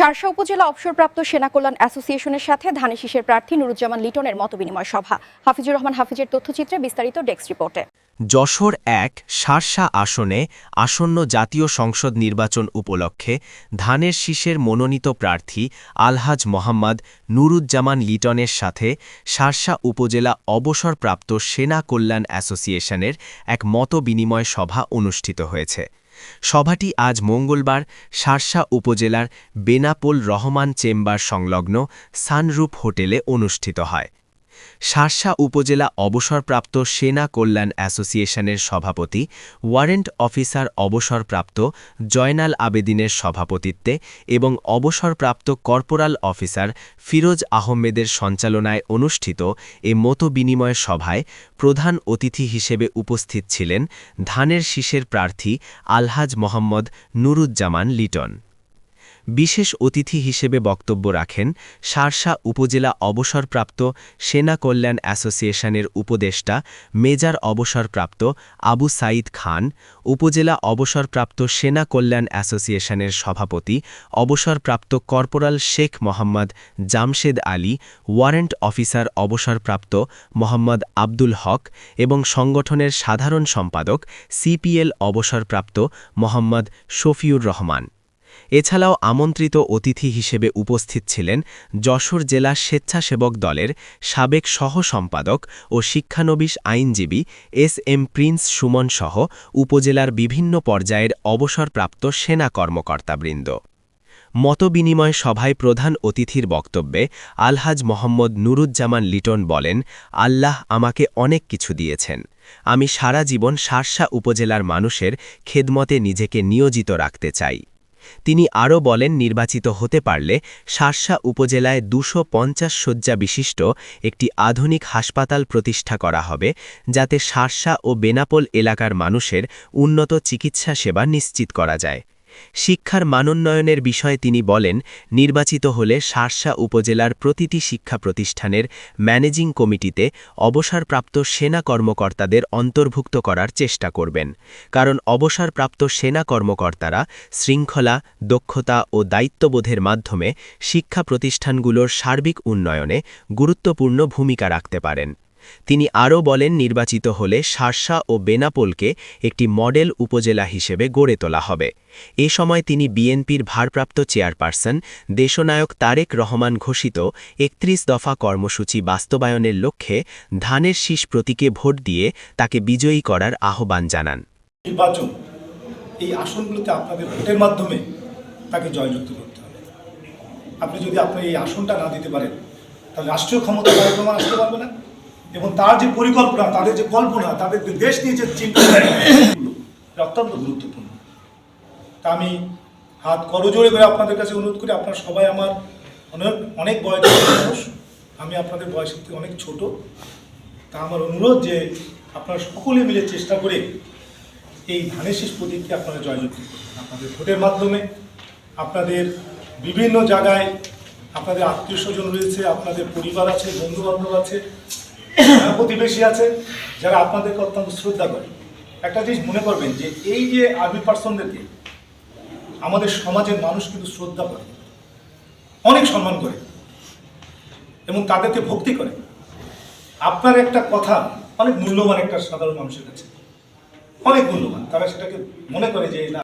শার্শা উপজেলা অবসরপ্রাপ্ত সেনা কল্যাণ অ্যাসোসিয়েশনের সাথে ধানের শীষের প্রার্থী নুরুজ্জামান লিটনের মতবিনিময় সভা। হাফিজুর রহমান হাফিজের তথ্যচিত্রে বিস্তারিত ডেস্ক রিপোর্টে। যশোর ১ শার্শা আসনে আসন্ন জাতীয় সংসদ নির্বাচন উপলক্ষে ধানের শীষের মনোনীত প্রার্থী আলহাজ মোহাম্মদ নুরুজ্জামান লিটনের সাথে শার্শা উপজেলা অবসরপ্রাপ্ত সেনা কল্যাণ অ্যাসোসিয়েশনের এক মতবিনিময় সভা অনুষ্ঠিত হয়েছে। সভাটি আজ মঙ্গলবার শার্শা উপজেলার বেনাপোল রহমান চেম্বার সংলগ্ন সানরূপ হোটেলে অনুষ্ঠিত হয়। শার্শা উপজেলা অবসরপ্রাপ্ত সেনা কল্যাণ অ্যাসোসিয়েশনের সভাপতি ওয়ারেন্ট অফিসার অবসরপ্রাপ্ত জয়নাল আবেদিনের সভাপতিত্বে এবং অবসরপ্রাপ্ত কর্পোরাল অফিসার ফিরোজ আহমেদের সঞ্চালনায় অনুষ্ঠিত এ মতবিনিময় সভায় প্রধান অতিথি হিসেবে উপস্থিত ছিলেন ধানের শীষের প্রার্থী আলহাজ মোহাম্মদ নুরুজ্জামান লিটন। বিশেষ অতিথি হিসেবে বক্তব্য রাখেন শার্শা উপজেলা অবসরপ্রাপ্ত সেনা কল্যাণ অ্যাসোসিয়েশনের উপদেষ্টা মেজর অবসরপ্রাপ্ত আবু সাঈদ খান, উপজেলা অবসরপ্রাপ্ত সেনা কল্যাণ অ্যাসোসিয়েশনের সভাপতি অবসরপ্রাপ্ত corporal Sheikh Mohammad Jamshed Ali, warrant officer অবসরপ্রাপ্ত মোহাম্মদ আব্দুল হক এবং সংগঠনের সাধারণ সম্পাদক সিপিএল অবসরপ্রাপ্ত মোহাম্মদ শফিউর রহমান। এছাড়াও আমন্ত্রিত অতিথি হিসেবে উপস্থিত ছিলেন যশোর জেলা স্বেচ্ছাসেবক দলের সাবেক সহ-সম্পাদক ও শিক্ষানবিশ আইনজীবী এস.এম. প্রিন্স সুমন সহ উপজেলার বিভিন্ন পর্যায়ের অবসরপ্রাপ্ত সেনা কর্মকর্তাবৃন্দ। মতবিনিময় সভায় প্রধান অতিথির বক্তব্যে আলহাজ মোহাম্মদ নুরুজ্জামান লিটন বলেন, আল্লাহ আমাকে অনেক কিছু দিয়েছেন। আমি সারা জীবন শার্শা উপজেলার মানুষের খেদমতে নিজেকে নিয়োজিত রাখতে চাই। তিনি আরও বলেন, নির্বাচিত হতে পারলে শার্শা উপজেলায় ২৫০ শয্যা বিশিষ্ট একটি আধুনিক হাসপাতাল প্রতিষ্ঠা করা হবে, যাতে শার্শা ও বেনাপোল এলাকার মানুষের উন্নত চিকিৎসা সেবা নিশ্চিত করা যায়। শিক্ষার মানোন্নয়নের বিষয়ে তিনি বলেন, নির্বাচিত হলে শার্শা উপজেলার প্রতিটি শিক্ষা প্রতিষ্ঠানের ম্যানেজিং কমিটিতে অবসরপ্রাপ্ত সেনা কর্মকর্তাদের অন্তর্ভুক্ত করার চেষ্টা করবেন, কারণ অবসরপ্রাপ্ত সেনা কর্মকর্তারা শৃঙ্খলা, দক্ষতা ও দায়িত্ববোধের মাধ্যমে শিক্ষা প্রতিষ্ঠানগুলোর সার্বিক উন্নয়নে গুরুত্বপূর্ণ ভূমিকা রাখতে পারেন। তিনি আরও বলেন, নির্বাচিত হলে শার্শা ও বেনাপোলকে একটি মডেল উপজেলা হিসেবে গড়ে তোলা হবে। এ সময় তিনি বিএনপির ভারপ্রাপ্ত চেয়ারপারসন দেশনায়ক তারেক রহমান ঘোষিত ৩১ দফা কর্মসূচি বাস্তবায়নের লক্ষ্যে ধানের শীষ প্রতীকে ভোট দিয়ে তাকে বিজয়ী করার আহ্বান জানান। নির্বাচন এই আসনগুলোতে আপনাদের ভোটের মাধ্যমে তাকে জয়যুক্ত করতে হবে। আপনি যদি আপনার এই আসনটা না দিতে পারেন, তাহলে রাষ্ট্রীয় ক্ষমতা কার্যক্রম আসতে পারবে না, এবং তার যে পরিকল্পনা, তাদের যে কল্পনা, তাদের দেশ নিয়ে যে চিন্তা অত্যন্ত গুরুত্বপূর্ণ। তা আমি হাত করজোড়ে করে আপনাদের কাছে অনুরোধ করি, আপনারা সবাই আমার অনেক বয়সের মানুষ, আমি আপনাদের বয়সের থেকে অনেক ছোট। তা আমার অনুরোধ যে আপনারা সকলে মিলে চেষ্টা করে এই ধানের শীষ প্রতীককে আপনারা জয়যুক্ত করুন। আপনাদের ভোটের মাধ্যমে আপনাদের বিভিন্ন জায়গায় আপনাদের আত্মীয় স্বজন রয়েছে, আপনাদের পরিবার আছে, বন্ধুবান্ধব আছে, প্রতিবেশী আছে, যারা আপনাদেরকে অত্যন্ত শ্রদ্ধা করে। একটা জিনিস মনে করবেন যে এই যে আর্মি পার্সনদেরকে আমাদের সমাজের মানুষ কিন্তু শ্রদ্ধা করে, অনেক সম্মান করে এবং তাদেরকে ভক্তি করে। আপনার একটা কথা অনেক মূল্যবান একটা সাধারণ মানুষের কাছে, অনেক মূল্যবান। তারা সেটাকে মনে করে যে না,